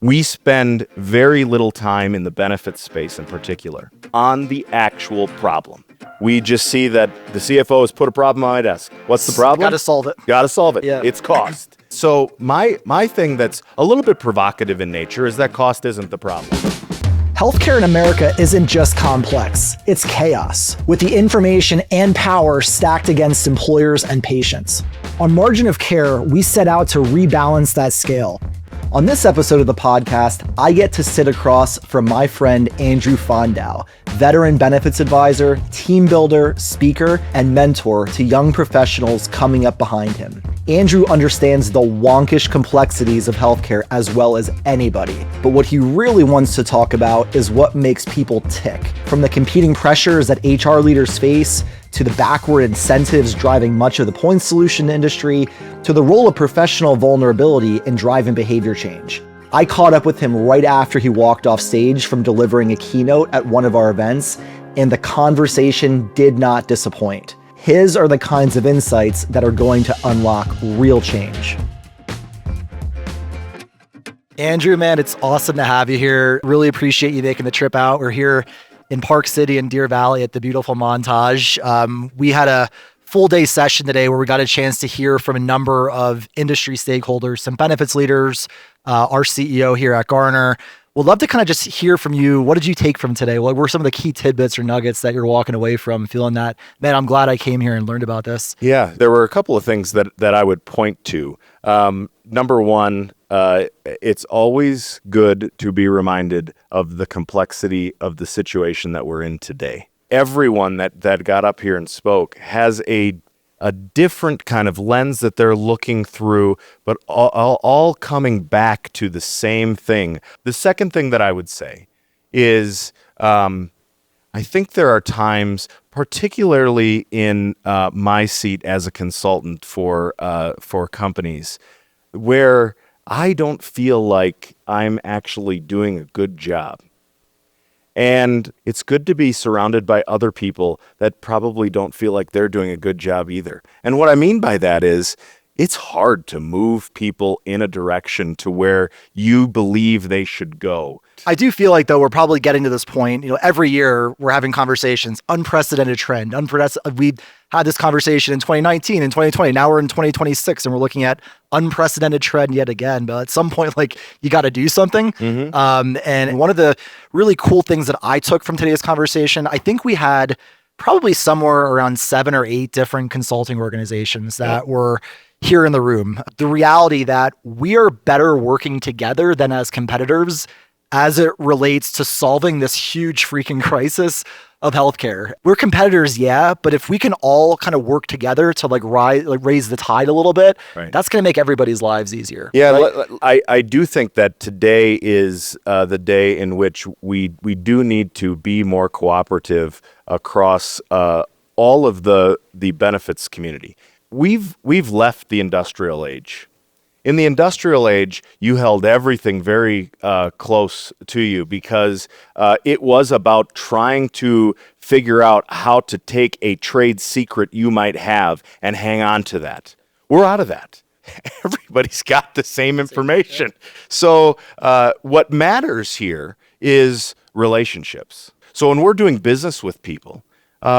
We spend very little time in the benefits space in particular on the actual problem. We just see that the CFO has put a problem on my desk. What's the problem? Got to solve it. Got to solve it. Yeah. It's cost. So my thing that's a little bit provocative in nature is that cost isn't the problem. Healthcare in America isn't just complex, it's chaos, with the information and power stacked against employers and patients. On Margin of Care, we set out to rebalance that scale. On this episode of the podcast, I get to sit across from my friend Andrew Fondow, veteran benefits advisor, team builder, speaker, and mentor to young professionals coming up behind him. Andrew understands the wonkish complexities of healthcare as well as anybody, but what he really wants to talk about is what makes people tick, from the competing pressures that HR leaders face, to the backward incentives driving much of the point solution industry, to the role of professional vulnerability in driving behavior change. I caught up with him right after he walked off stage from delivering a keynote at one of our events, and the conversation did not disappoint. His are the kinds of insights that are going to unlock real change. Andrew, man, it's awesome to have you here. Really appreciate you making the trip out. We're here in Park City and Deer Valley at the beautiful Montage. We had a full day session today where we got a chance to hear from a number of industry stakeholders, some benefits leaders, our CEO here at Garner. We'd love to kind of just hear from you. What did you take from today? What were some of the key tidbits or nuggets that you're walking away from feeling that, man, I'm glad I came here and learned about this? Yeah, there were a couple of things that I would point to. Number one, it's always good to be reminded of the complexity of the situation that we're in today. Everyone that got up here and spoke has a different kind of lens that they're looking through, but all coming back to the same thing. The second thing that I would say is I think there are times, particularly in my seat as a consultant for companies, where I don't feel like I'm actually doing a good job. And it's good to be surrounded by other people that probably don't feel like they're doing a good job either. And what I mean by that is it's hard to move people in a direction to where you believe they should go. I do feel like, though, we're probably getting to this point, every year we're having conversations, unprecedented trend, we had this conversation in 2019 and 2020. Now we're in 2026 and we're looking at unprecedented trend yet again. But at some point, you got to do something. Mm-hmm. And one of the really cool things that I took from today's conversation, I think we had probably somewhere around 7 or 8 different consulting organizations that were here in the room. The reality that we are better working together than as competitors as it relates to solving this huge freaking crisis of healthcare. We're competitors, yeah, but if we can all kind of work together to raise the tide a little bit, that's going to make everybody's lives easiher. Yeah, right? I do think that today is the day in which we do need to be more cooperative across all of the benefits community. We've left the industrial age. In the industrial age, you held everything very close to you because it was about trying to figure out how to take a trade secret you might have and hang on to that. We're out of that. Everybody's got the same information. So what matters here is relationships. So when we're doing business with people,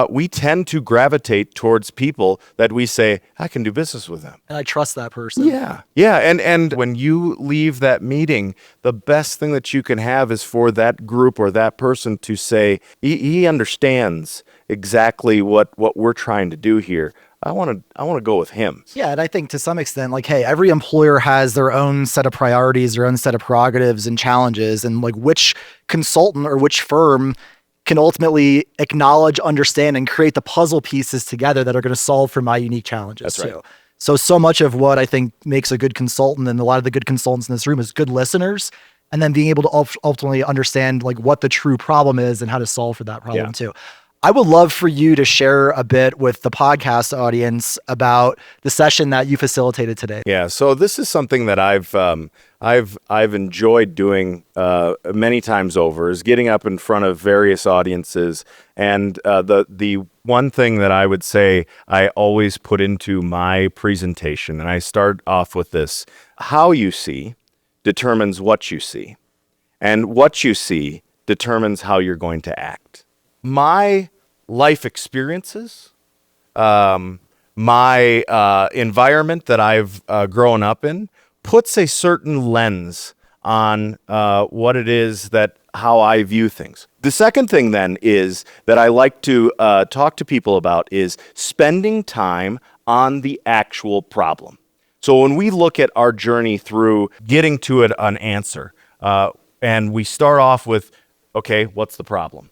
we tend to gravitate towards people that we say, I can do business with them. And I trust that person. Yeah. And when you leave that meeting, the best thing that you can have is for that group or that person to say, he understands exactly what we're trying to do here. I want to go with him. Yeah, and I think to some extent, hey, every employer has their own set of priorities, their own set of prerogatives and challenges, and which consultant or which firm can ultimately acknowledge, understand, and create the puzzle pieces together that are going to solve for my unique challenges. That's right. So much of what I think makes a good consultant, and a lot of the good consultants in this room, is good listeners, and then being able to ultimately understand what the true problem is and how to solve for that problem too. I would love for you to share a bit with the podcast audience about the session that you facilitated today. Yeah, so this is something that I've enjoyed doing many times over, is getting up in front of various audiences. And the one thing that I would say I always put into my presentation, and I start off with this: how you see determines what you see. And what you see determines how you're going to act. My life experiences, my environment that I've grown up in puts a certain lens on what it is that how I view things. The second thing then is that I like to talk to people about is spending time on the actual problem. So when we look at our journey through getting to an answer, and we start off with, okay, what's the problem?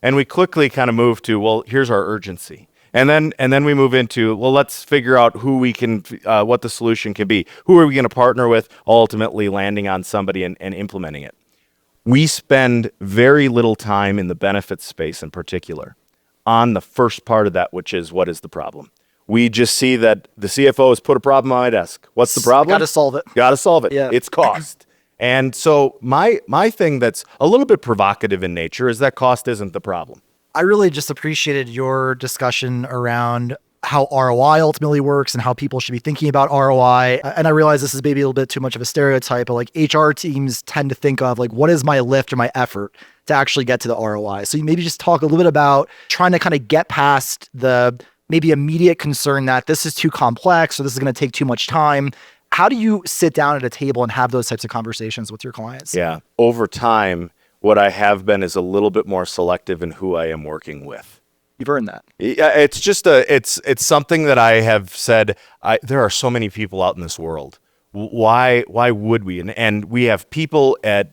And we quickly kind of move to, well, here's our urgency. And then we move into, well, let's figure out who we can, what the solution can be. Who are we going to partner with, ultimately landing on somebody and implementing it. We spend very little time in the benefits space in particular on the first part of that, which is what is the problem. We just see that the CFO has put a problem on my desk. What's the problem? Got to solve it. Got to solve it. Yeah. It's cost. And so my thing that's a little bit provocative in nature is that cost isn't the problem. I really just appreciated your discussion around how ROI ultimately works and how people should be thinking about ROI. And I realize this is maybe a little bit too much of a stereotype, but like HR teams tend to think of like, what is my lift or my effort to actually get to the ROI? So you maybe just talk a little bit about trying to kind of get past the maybe immediate concern that this is too complex or this is going to take too much time. How do you sit down at a table and have those types of conversations with your clients? Yeah. Over time, what I have been is a little bit more selective in who I am working with. You've earned that. Yeah, it's just it's something that I have said. There are so many people out in this world. Why would we? And we have people at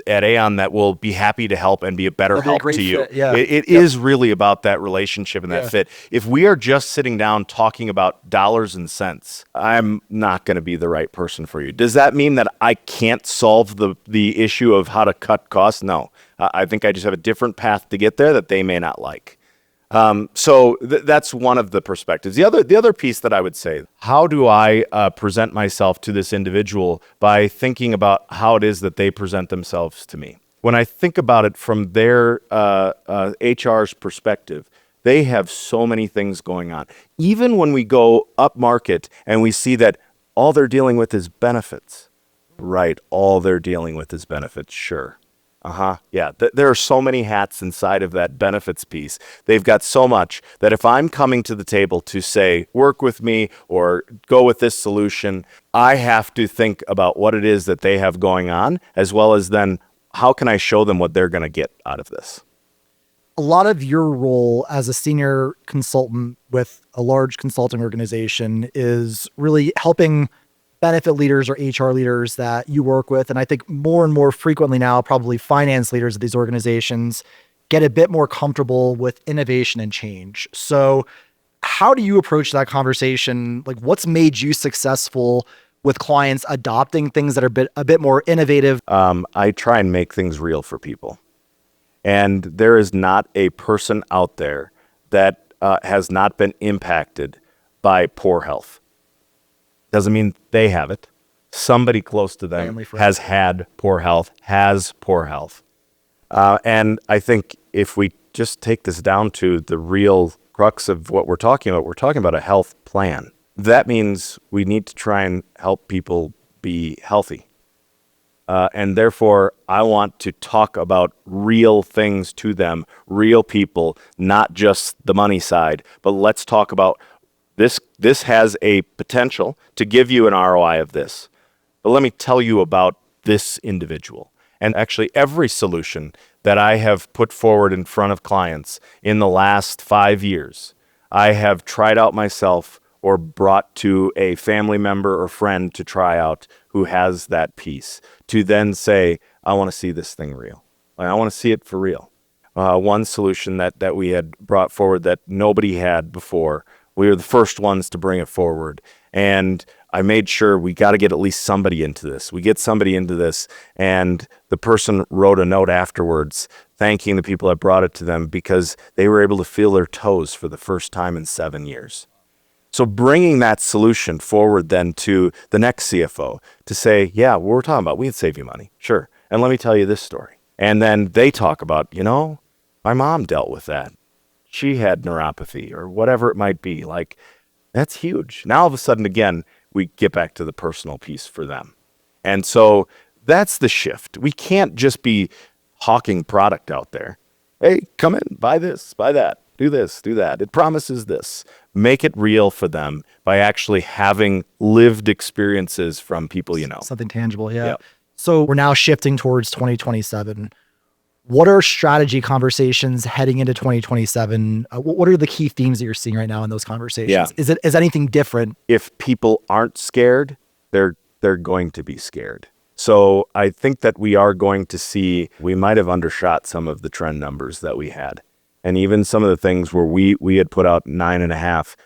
at Aon that will be happy to help and be a better help to you. Fit. Yeah. It is really about that relationship and that fit. If we are just sitting down talking about dollars and cents, I'm not going to be the right person for you. Does that mean that I can't solve the issue of how to cut costs? No. I think I just have a different path to get there that they may not like. So that's one of the perspectives. The other piece that I would say, how do I present myself to this individual by thinking about how it is that they present themselves to me? When I think about it from their HR's perspective, they have so many things going on. Even when we go up market and we see that all they're dealing with is benefits, right? All they're dealing with is benefits, sure. Yeah, there are so many hats inside of that benefits piece. They've got so much that if I'm coming to the table to say, work with me or go with this solution, I have to think about what it is that they have going on, as well as then how can I show them what they're going to get out of this? A lot of your role as a senior consultant with a large consulting organization is really helping benefit leaders or HR leaders that you work with. And I think more and more frequently now, probably finance leaders of these organizations get a bit more comfortable with innovation and change. So how do you approach that conversation? Like what's made you successful with clients adopting things that are a bit more innovative? I try and make things real for people. And there is not a person out there that has not been impacted by poor health. Doesn't mean they have it. Somebody close to them has had poor health, has poor health. And I think if we just take this down to the real crux of what we're talking about a health plan. That means we need to try and help people be healthy. And therefore, I want to talk about real things to them, real people, not just the money side, but let's talk about this has a potential to give you an ROI of this. But let me tell you about this individual. And actually, every solution that I have put forward in front of clients in the last 5 years, I have tried out myself or brought to a family member or friend to try out who has that piece to then say, I want to see this thing real. I want to see it for real. One solution that we had brought forward that nobody had before, we were the first ones to bring it forward. And I made sure we got to get at least somebody into this. We get somebody into this, and the person wrote a note afterwards thanking the people that brought it to them because they were able to feel their toes for the first time in 7 years. So bringing that solution forward then to the next CFO to say, yeah, what we're talking about, we can save you money. Sure. And let me tell you this story. And then they talk about, my mom dealt with that. She had neuropathy or whatever it might be. Like, that's huge. Now, all of a sudden, again, we get back to the personal piece for them. And so that's the shift. We can't just be hawking product out there. Hey, come in, buy this, buy that, do this, do that. It promises this. Make it real for them by actually having lived experiences from people you know. Something tangible, yeah. Yep. So we're now shifting towards 2027. What are strategy conversations heading into 2027? What are the key themes that you're seeing right now in those conversations? Yeah. Is anything different? If people aren't scared, they're going to be scared. So I think that we are going to see, we might have undershot some of the trend numbers that we had. And even some of the things where we had put out 9.5,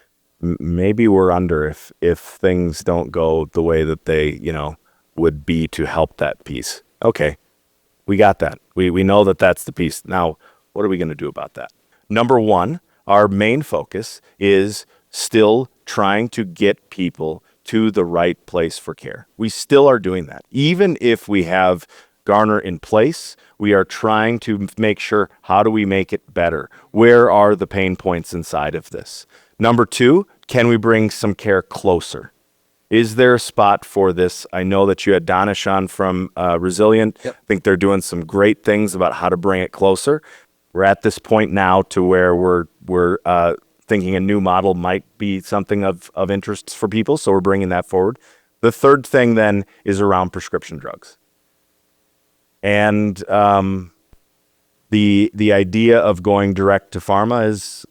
maybe we're under if things don't go the way that they, would be to help that piece. Okay, we got that. We know that that's the piece. Now, what are we going to do about that? Number one, our main focus is still trying to get people to the right place for care. We still are doing that. Even if we have Garner in place, we are trying to make sure, how do we make it better? Where are the pain points inside of this? Number two, can we bring some care closer? Is there a spot for this? I know that you had Danish on from Resilient. Yep. I think they're doing some great things about how to bring it closer. We're at this point now to where we're thinking a new model might be something of interest for people, so we're bringing that forward. The third thing then is around prescription drugs. And the idea of going direct to pharma is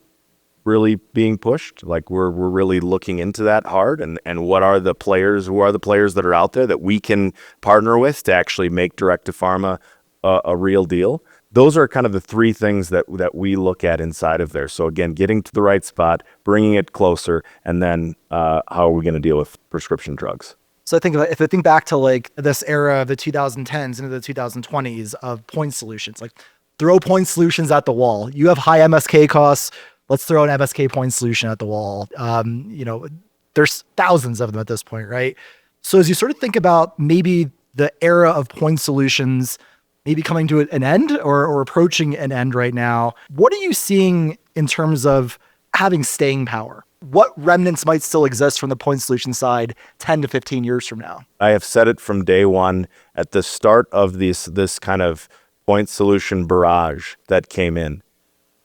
really being pushed. Like we're really looking into that hard, and who are the players that are out there that we can partner with to actually make direct to pharma a real deal. Those are kind of the three things that we look at inside of there. So again, getting to the right spot, bringing it closer, and then how are we going to deal with prescription drugs? So if I think back to like this era of the 2010s into the 2020s of point solutions, like throw point solutions at the wall. You have high MSK costs. Let's throw an MSK point solution at the wall. There's thousands of them at this point, right? So as you sort of think about maybe the era of point solutions maybe coming to an end or approaching an end right now, what are you seeing in terms of having staying power? What remnants might still exist from the point solution side 10 to 15 years from now? I have said it from day one at the start of this kind of point solution barrage that came in.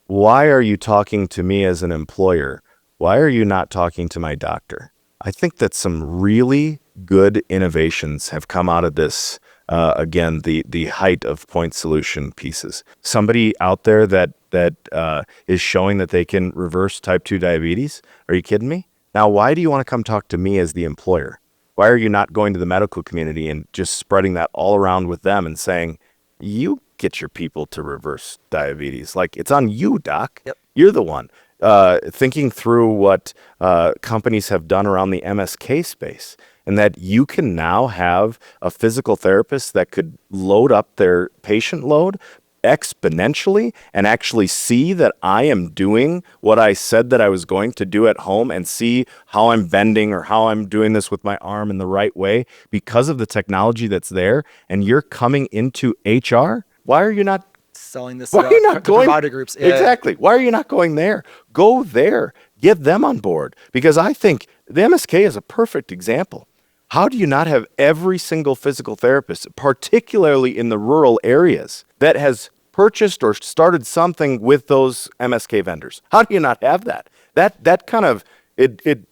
Why are you talking to me as an employer? Why are you not talking to my doctor? I think that some really good innovations have come out of this. Again, the height of point solution pieces. Somebody out there that is showing that they can reverse type 2 diabetes. Are you kidding me? Now, why do you want to come talk to me as the employer? Why are you not going to the medical community and just spreading that all around with them and saying, you get your people to reverse diabetes? Like, it's on you, doc. Yep. You're the one. Thinking through what companies have done around the MSK space, and that you can now have a physical therapist that could load up their patient load exponentially and actually see that I am doing what I said that I was going to do at home, and see how I'm bending or how I'm doing this with my arm in the right way because of the technology that's there. And you're coming into HR. Why are you not selling this Why are you not to going provider groups? Yeah. Exactly. Why are you not going there? Go there. Get them on board. Because I think the MSK is a perfect example. How do you not have every single physical therapist, particularly in the rural areas, that has purchased or started something with those MSK vendors? How do you not have that? That kind of, it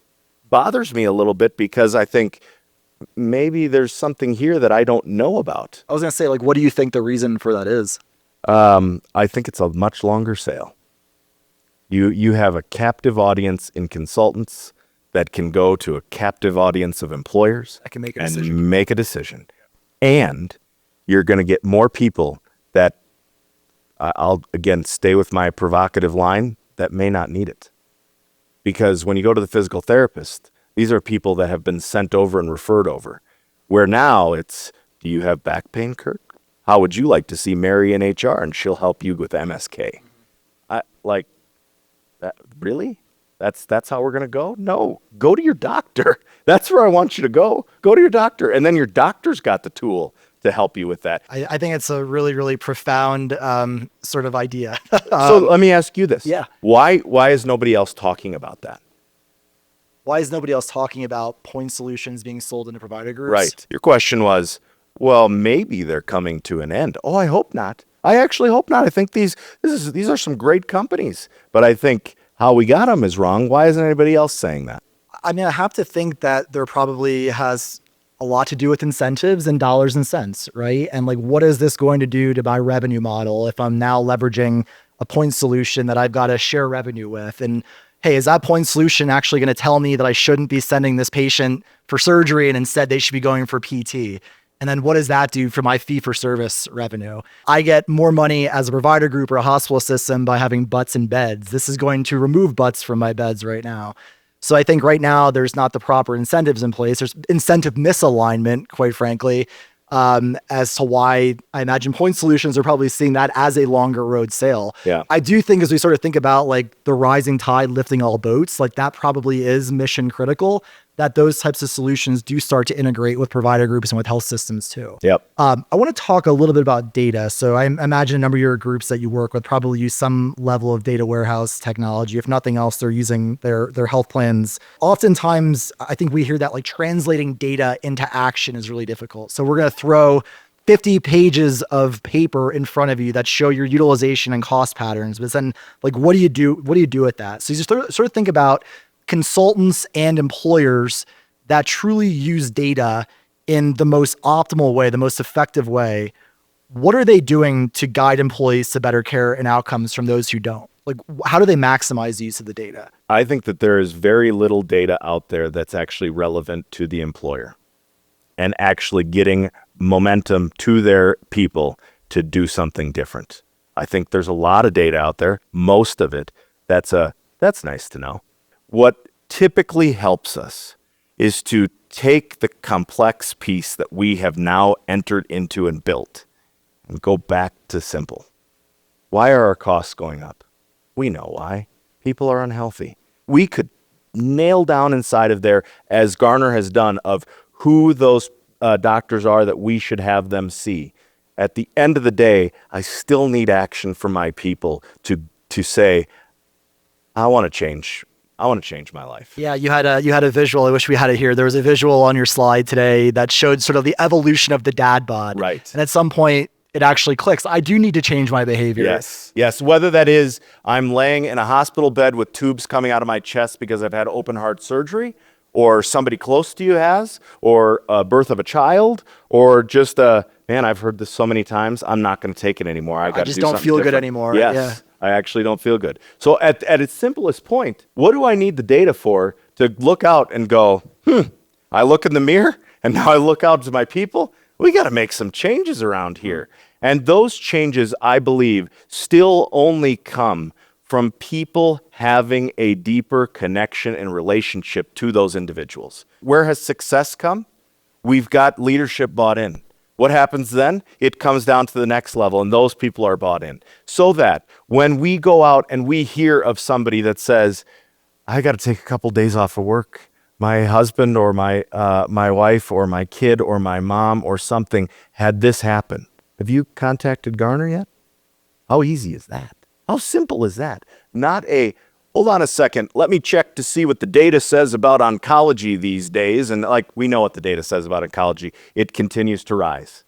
bothers me a little bit, because I think maybe there's something here that I don't know about. I was going to say, like, what do you think the reason for that is? I think it's a much longer sale. You have a captive audience in consultants that can go to a captive audience of employers. I can make a and decision. make a decision. And you're going to get more people that, I'll again stay with my provocative line, that may not need it. Because when you go to the physical therapist, these are people that have been sent over and referred over. Where now it's, do you have back pain, Kirk? How would you like to see Mary in HR, and she'll help you with MSK? Really? That's how we're going to go? No, go to your doctor. That's where I want you to go. Go to your doctor. And then your doctor's got the tool to help you with that. I think it's a really, really profound sort of idea. So let me ask you this. Yeah. Why is nobody else talking about that? Why is nobody else talking about point solutions being sold into provider groups? Right. Your question was, well, maybe they're coming to an end. Oh, I hope not. I actually hope not. I think these are some great companies, but I think how we got them is wrong. Why isn't anybody else saying that? I mean, I have to think that there probably has a lot to do with incentives and dollars and cents, right? And like, what is this going to do to my revenue model if I'm now leveraging a point solution that I've got to share revenue with? And hey, is that point solution actually going to tell me that I shouldn't be sending this patient for surgery and instead they should be going for PT? And then what does that do for my fee for service revenue? I get more money as a provider group or a hospital system by having butts in beds. This is going to remove butts from my beds right now. So I think right now there's not the proper incentives in place. There's incentive misalignment, quite frankly, as to why I imagine point solutions are probably seeing that as a longer road sale. Yeah. I do think as we sort of think about like the rising tide lifting all boats, like that probably is mission critical, that those types of solutions do start to integrate with provider groups and with health systems too. Yep. I want to talk a little bit about data. So I imagine a number of your groups that you work with probably use some level of data warehouse technology. If nothing else, they're using their health plans. Oftentimes, I think we hear that like translating data into action is really difficult. So we're going to throw 50 pages of paper in front of you that show your utilization and cost patterns. But then like, what do you do? What do you do with that? So you sort of think about consultants and employers that truly use data in the most optimal way, the most effective way. What are they doing to guide employees to better care and outcomes from those who don't? Like, how do they maximize the use of the data? I think that there is very little data out there that's actually relevant to the employer and actually getting momentum to their people to do something different. I think there's a lot of data out there, most of it, that's nice to know. What typically helps us is to take the complex piece that we have now entered into and built and go back to simple. Why are our costs going up? We know why. People are unhealthy. We could nail down inside of there, as Garner has done, of who those doctors are that we should have them see. At the end of the day, I still need action from my people to say, I want to change my life. Yeah, you had a visual. I wish we had it here. There was a visual on your slide today that showed sort of the evolution of the dad bod. Right. And at some point, it actually clicks. I do need to change my behavior. Yes. Whether that is I'm laying in a hospital bed with tubes coming out of my chest because I've had open heart surgery, or somebody close to you has, or a birth of a child, or just man, I've heard this so many times, I'm not going to take it anymore. I just don't feel good anymore. Yes. Yeah. I actually don't feel good. So at its simplest point, what do I need the data for to look out and go, I look in the mirror and now I look out to my people. We got to make some changes around here. And those changes, I believe, still only come from people having a deeper connection and relationship to those individuals. Where has success come? We've got leadership bought in. What happens then? It comes down to the next level, and those people are bought in. So that when we go out and we hear of somebody that says, I got to take a couple days off of work, my husband or my wife or my kid or my mom or something had this happen. Have you contacted Garner yet? How easy is that? How simple is that? Not hold on a second, let me check to see what the data says about oncology these days. And like, we know what the data says about oncology. It continues to rise.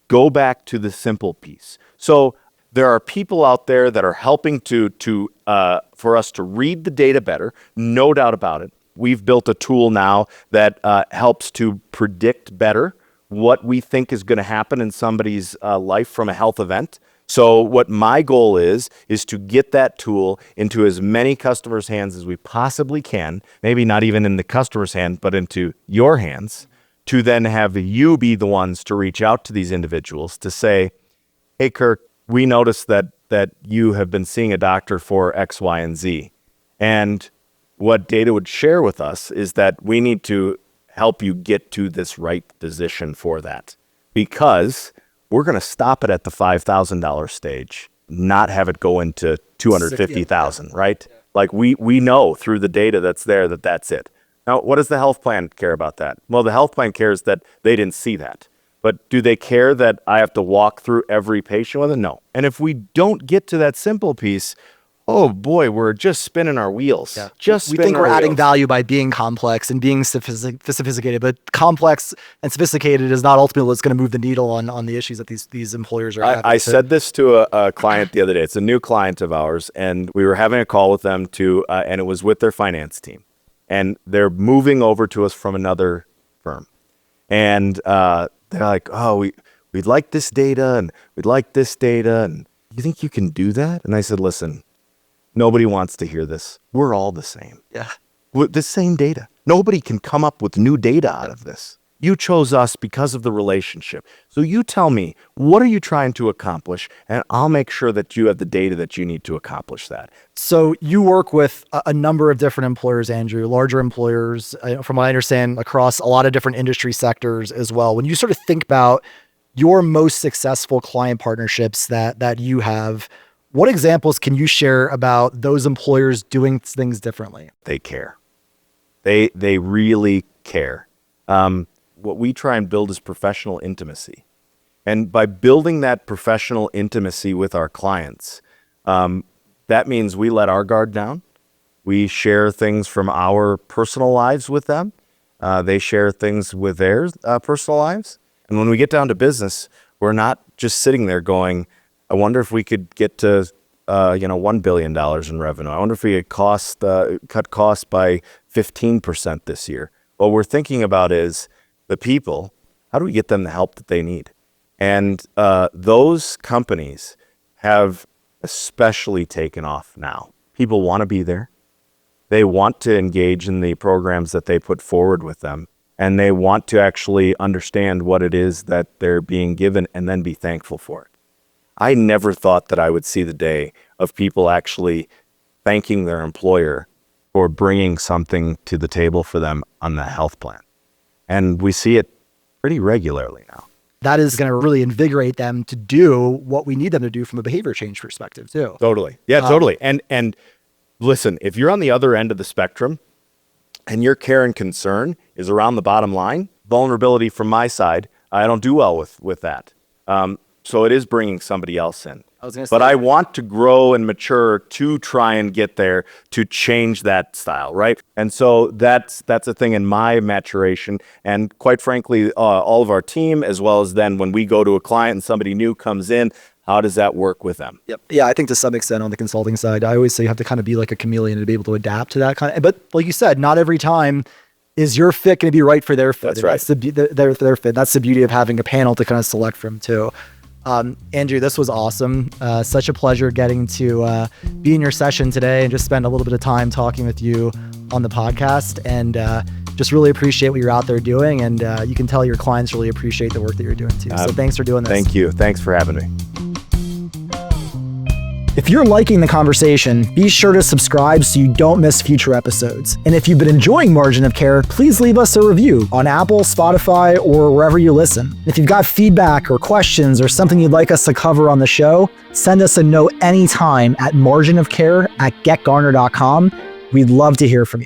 Go back to the simple piece. So there are people out there that are helping for us to read the data better, no doubt about it. We've built a tool now that helps to predict better what we think is going to happen in somebody's life from a health event. So what my goal is to get that tool into as many customers' hands as we possibly can, maybe not even in the customer's hand, but into your hands, to then have you be the ones to reach out to these individuals to say, hey, Kirk, we noticed that you have been seeing a doctor for X, Y, and Z. And what data would share with us is that we need to help you get to this right position for that, because we're going to stop it at the $5,000 stage, not have it go into $250,000, right? Yeah. Like we know through the data that's there that that's it. Now, what does the health plan care about that? Well, the health plan cares that they didn't see that. But do they care that I have to walk through every patient with it? No. And if we don't get to that simple piece, oh boy, we're just spinning our wheels. Yeah. Just We spinning think we're our adding wheels. value by being complex and being sophisticated, but complex and sophisticated is not ultimately what's going to move the needle on the issues that these employers are having. I said this to a client the other day. It's a new client of ours, and we were having a call with them and it was with their finance team, and they're moving over to us from another firm, and they're like, oh, we'd like this data, and we'd like this data, and you think you can do that? And I said, listen, nobody wants to hear this. We're all the same. Yeah. With the same data. Nobody can come up with new data out of this. You chose us because of the relationship. So you tell me, what are you trying to accomplish? And I'll make sure that you have the data that you need to accomplish that. So you work with a number of different employers, Andrew, larger employers, from what I understand, across a lot of different industry sectors as well. When you sort of think about your most successful client partnerships that you have, what examples can you share about those employers doing things differently? They care. They really care. What we try and build is professional intimacy. And by building that professional intimacy with our clients, that means we let our guard down. We share things from our personal lives with them. They share things with their personal lives. And when we get down to business, we're not just sitting there going, I wonder if we could get to $1 billion in revenue. I wonder if we could cut costs by 15% this year. What we're thinking about is the people. How do we get them the help that they need? And those companies have especially taken off now. People want to be there. They want to engage in the programs that they put forward with them. And they want to actually understand what it is that they're being given and then be thankful for it. I never thought that I would see the day of people actually thanking their employer for bringing something to the table for them on the health plan. And we see it pretty regularly now. That is going to really invigorate them to do what we need them to do from a behavior change perspective too. Totally. Yeah, totally. And listen, if you're on the other end of the spectrum and your care and concern is around the bottom line, vulnerability from my side, I don't do well with that. So it is bringing somebody else in. But I want to grow and mature to try and get there to change that style, right? And so that's a thing in my maturation. And quite frankly, all of our team, as well as then when we go to a client and somebody new comes in, how does that work with them? Yep. Yeah, I think to some extent on the consulting side, I always say you have to kind of be like a chameleon to be able to adapt to that kind of. But like you said, not every time is your fit going to be right for their fit. That's right. That's their fit. That's the beauty of having a panel to kind of select from too. Andrew, this was awesome. Such a pleasure getting to be in your session today and just spend a little bit of time talking with you on the podcast, and just really appreciate what you're out there doing. And you can tell your clients really appreciate the work that you're doing too. So thanks for doing this. Thank you. Thanks for having me. If you're liking the conversation, be sure to subscribe so you don't miss future episodes. And if you've been enjoying Margin of Care, please leave us a review on Apple, Spotify, or wherever you listen. If you've got feedback or questions or something you'd like us to cover on the show, send us a note anytime at marginofcare@getgarner.com. We'd love to hear from you.